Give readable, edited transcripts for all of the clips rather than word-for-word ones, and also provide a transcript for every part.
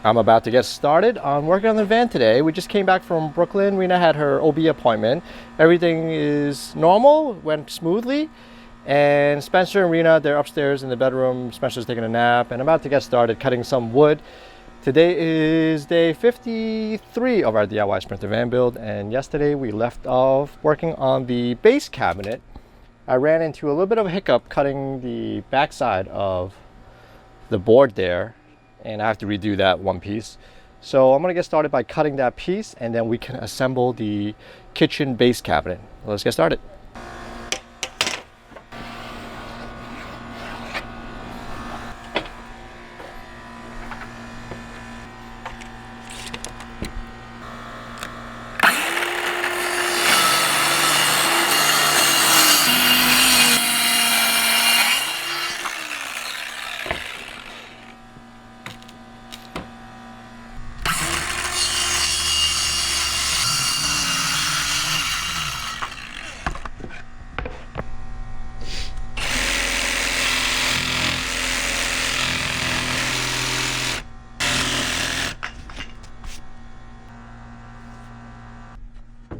I'm about to get started on working on the van today. We just came back from Brooklyn. Rena had her OB appointment. Everything is normal, went smoothly. And Spencer and Rena, they're upstairs in the bedroom. Spencer's taking a nap, and I'm about to get started cutting some wood. Today is day 53 of our DIY Sprinter van build, and yesterday we left off working on the base cabinet. I ran into a little bit of a hiccup cutting the backside of the board there, and I have to redo that one piece. So I'm gonna get started by cutting that piece, and then we can assemble the kitchen base cabinet. Let's get started.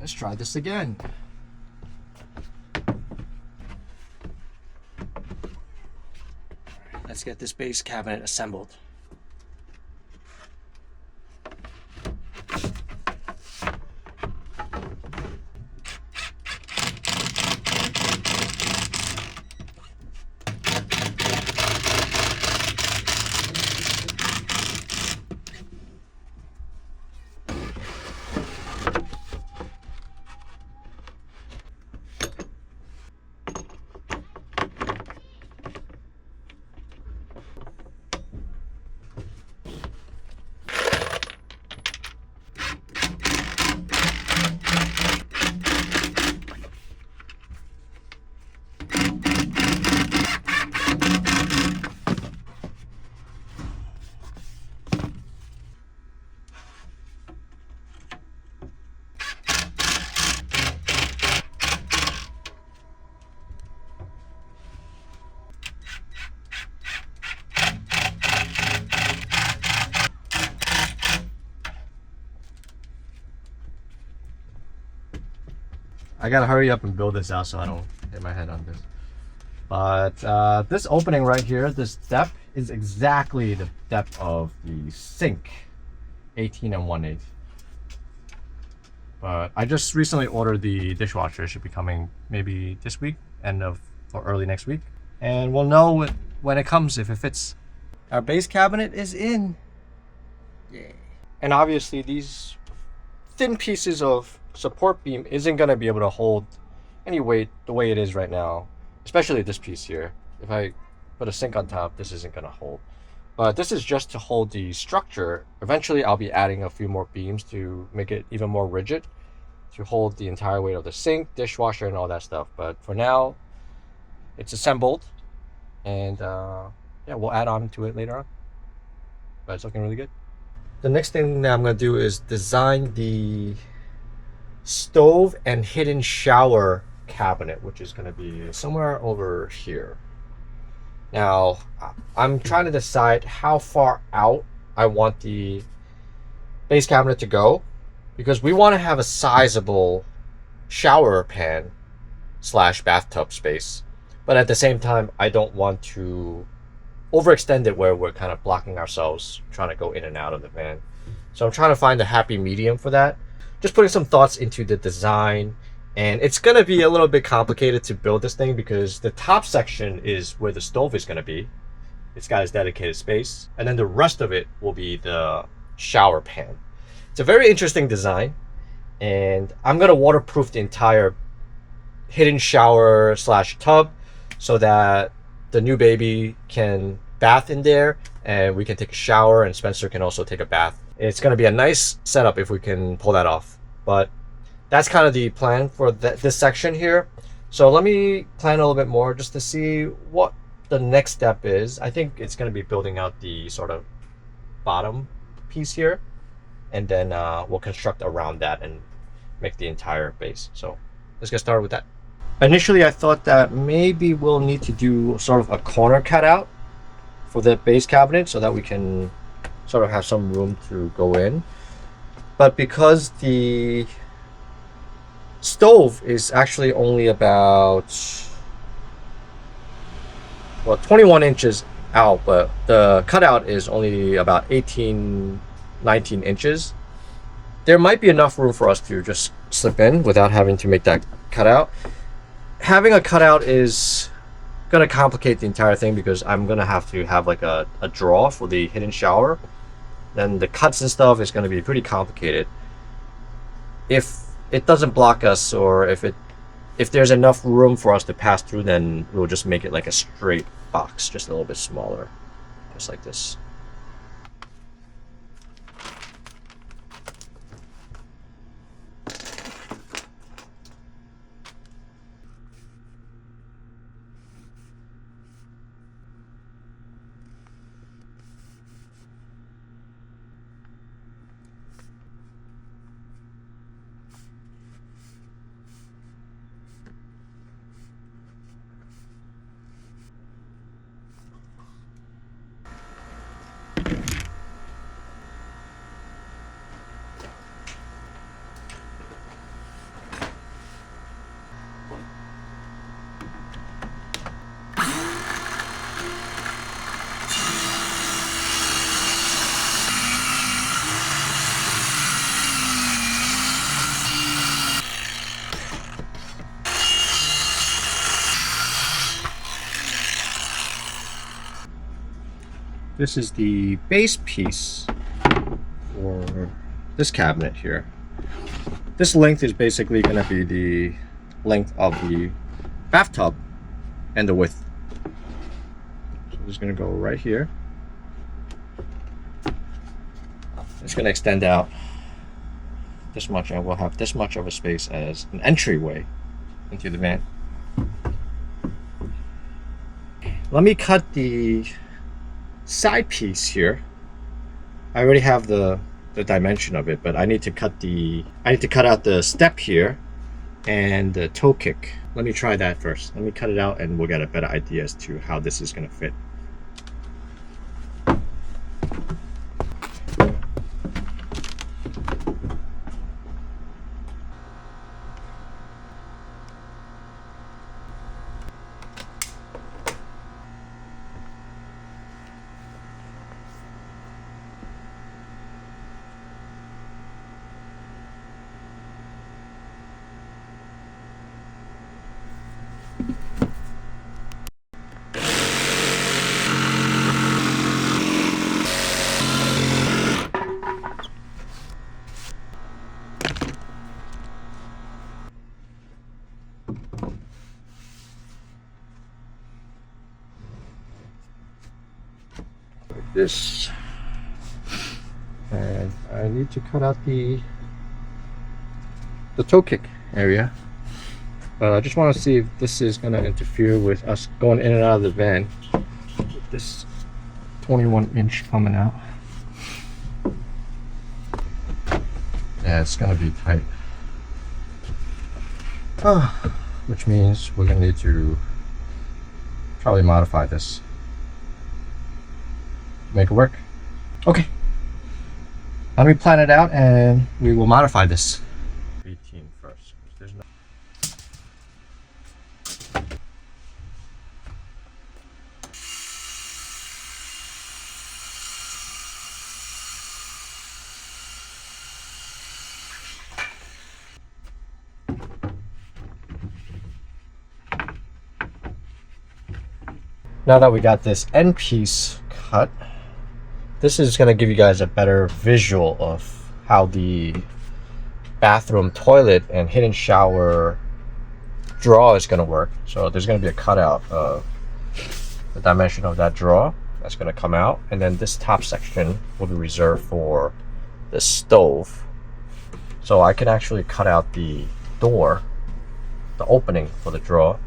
Let's try this again. Let's get this base cabinet assembled. I gotta hurry up and build this out so I don't hit my head on this. But this opening right here, this depth is exactly the depth of the sink, 18 and 1/8. But I just recently ordered the dishwasher. It should be coming maybe this week, end of or early next week, and we'll know when it comes if it fits. Our base cabinet is in. Yeah. And obviously these thin pieces of support beam isn't going to be able to hold any weight the way it is right now, especially this piece here. If I put a sink on top, this isn't going to hold. But this is just to hold the structure. Eventually I'll be adding a few more beams to make it even more rigid, to hold the entire weight of the sink, dishwasher, and all that stuff. But for now, it's assembled, and yeah, we'll add on to it later on. But it's looking really good. The next thing that I'm going to do is design the stove and hidden shower cabinet, which is going to be somewhere over here. Now, I'm trying to decide how far out I want the base cabinet to go, because we want to have a sizable shower pan slash bathtub space. But at the same time, I don't want to overextend it where we're kind of blocking ourselves trying to go in and out of the van. So I'm trying to find a happy medium for that. Just putting some thoughts into the design, and it's going to be a little bit complicated to build this thing because the top section is where the stove is going to be. It's got its dedicated space, and then the rest of it will be the shower pan. It's a very interesting design, and I'm going to waterproof the entire hidden shower slash tub so that the new baby can bath in there and we can take a shower, and Spencer can also take a bath. It's going to be a nice setup if we can pull that off. But that's kind of the plan for this section here. So let me plan a little bit more just to see what the next step is. I think it's going to be building out the sort of bottom piece here, and then we'll construct around that and make the entire base. So let's get started with that. Initially, I thought that maybe we'll need to do sort of a corner cutout for the base cabinet so that we can sort of have some room to go in. But because the stove is actually only about, well, 21 inches out, but the cutout is only about 18, 19 inches. There might be enough room for us to just slip in without having to make that cutout. Having a cutout is going to complicate the entire thing because I'm going to have to have like a drawer for the hidden shower. Then the cuts and stuff is going to be pretty complicated. If it doesn't block us, or if there's enough room for us to pass through, then we'll just make it like a straight box, just a little bit smaller, just like this. This is the base piece for this cabinet here. This length is basically going to be the length of the bathtub and the width. So it's going to go right here. It's going to extend out this much, and we'll have this much of a space as an entryway into the van. Let me cut the side piece here. I already have the dimension of it, but I need to cut out the step here and the toe kick. Let me try that first. Let me cut it out and we'll get a better idea as to how this is going to fit. This, and I need to cut out the toe kick area, but I just want to see if this is going to interfere with us going in and out of the van with this 21-inch coming out. Yeah, it's going to be tight, which means we're going to need to probably modify this, make it work. Okay, let me plan it out and we will modify this. 18 first. There's no... Now that we got this end piece cut, this is going to give you guys a better visual of how the bathroom toilet and hidden shower drawer is going to work. So there's going to be a cutout of the dimension of that drawer that's going to come out, and then this top section will be reserved for the stove. So I can actually cut out the door, the opening for the drawer,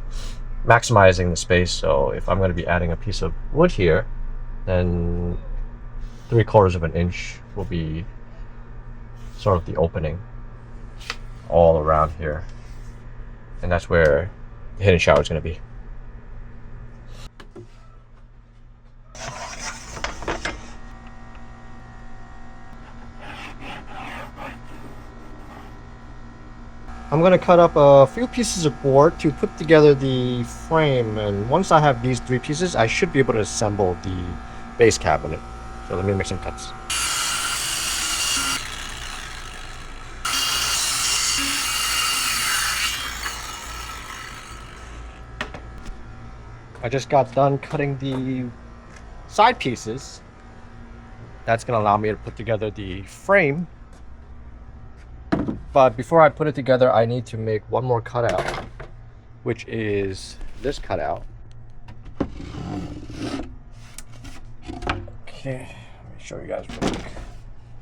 maximizing the space. So if I'm going to be adding a piece of wood here, then 3/4 of an inch will be sort of the opening all around here, and that's where the hidden shower is going to be. I'm gonna cut up a few pieces of board to put together the frame, and once I have these 3 pieces, I should be able to assemble the base cabinet. So let me make some cuts. I just got done cutting the side pieces. That's gonna allow me to put together the frame. But before I put it together, I need to make one more cutout, which is this cutout. Okay, let me show you guys real quick.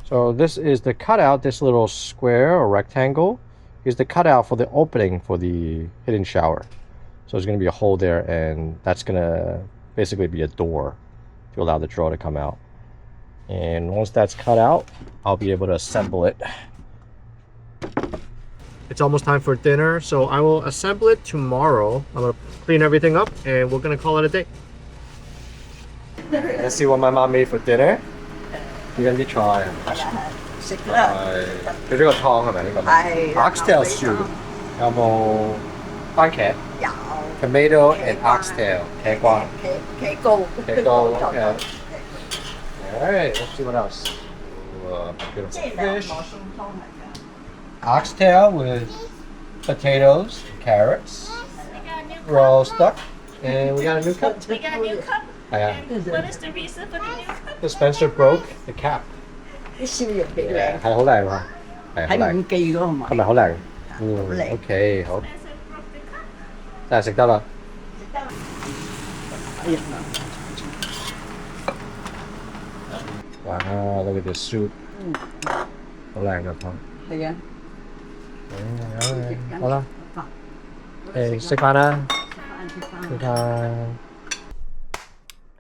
So this is the cutout, this little square or rectangle is the cutout for the opening for the hidden shower. So there's going to be a hole there, and that's going to basically be a door to allow the drawer to come out. And once that's cut out, I'll be able to assemble it. It's almost time for dinner, so I will assemble it tomorrow. I'm going to clean everything up, and we're going to call it a day. Let's see what my mom made for dinner. 이건 네 좋아요.佢呢個湯係咪呢個？係。Oxtail soup 有冇番茄？有。Tomato and oxtail 茄瓜。茄膏。茄膏。Okay. Alright, let's see what else. Beautiful fish. Oxtail with potatoes, carrots, roast duck, and we got a new cup. We got a new cup. Yeah. What is the reason for the new cup? The Spencer broke the cap. 啲燒肉幾靚，係好靚喎，係好靚。喺五記嗰度買，係咪好靚？靚。OK，好， Spencer broke the cup. 真係食得啦。哎呀，哇 ！Look at this soup，好靚個湯。係啊，好啦，誒食飯啦，食飯。食飯。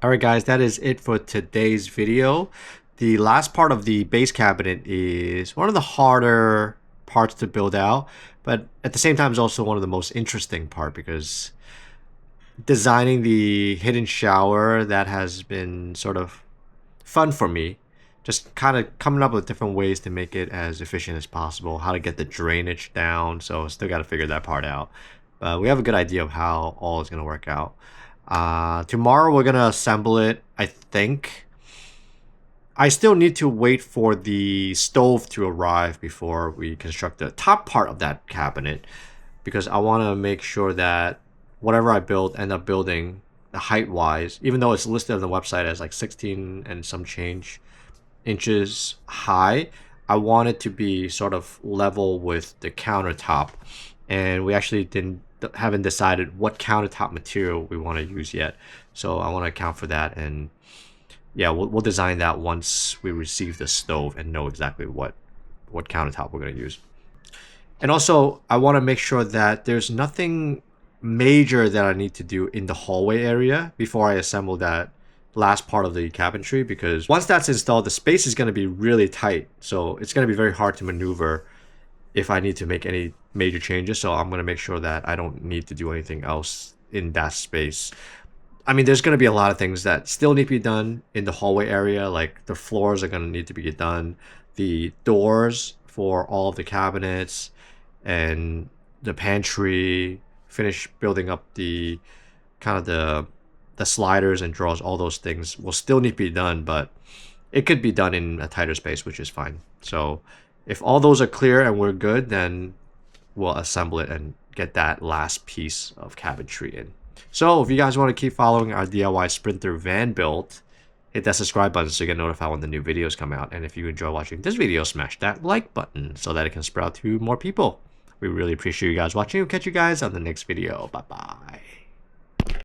Alright guys, that is it for today's video. The last part of the base cabinet is one of the harder parts to build out, but at the same time is also one of the most interesting part because designing the hidden shower, that has been sort of fun for me. Just kind of coming up with different ways to make it as efficient as possible, how to get the drainage down, so still got to figure that part out. But we have a good idea of how all is going to work out. Tomorrow we're going to assemble it, I think. I still need to wait for the stove to arrive before we construct the top part of that cabinet, because I want to make sure that whatever I end up building, the height wise, even though it's listed on the website as like 16 and some change inches high, I want it to be sort of level with the countertop. And we actually haven't decided what countertop material we want to use yet, so I want to account for that. And yeah, we'll design that once we receive the stove and know exactly what countertop we're going to use. And also, I want to make sure that there's nothing major that I need to do in the hallway area before I assemble that last part of the cabinetry, because once that's installed, the space is going to be really tight. So it's going to be very hard to maneuver if I need to make any major changes. So I'm going to make sure that I don't need to do anything else in that space. I mean, there's going to be a lot of things that still need to be done in the hallway area, like the floors are going to need to be done, the doors for all of the cabinets, and the pantry, finish building up the kind of the sliders and drawers. All those things will still need to be done, but it could be done in a tighter space, which is fine. So if all those are clear and we're good, then we'll assemble it and get that last piece of cabinetry in. So if you guys want to keep following our DIY Sprinter van build, hit that subscribe button so you get notified when the new videos come out. And if you enjoy watching this video, smash that like button so that it can spread out to more people. We really appreciate you guys watching. We'll catch you guys on the next video. Bye bye.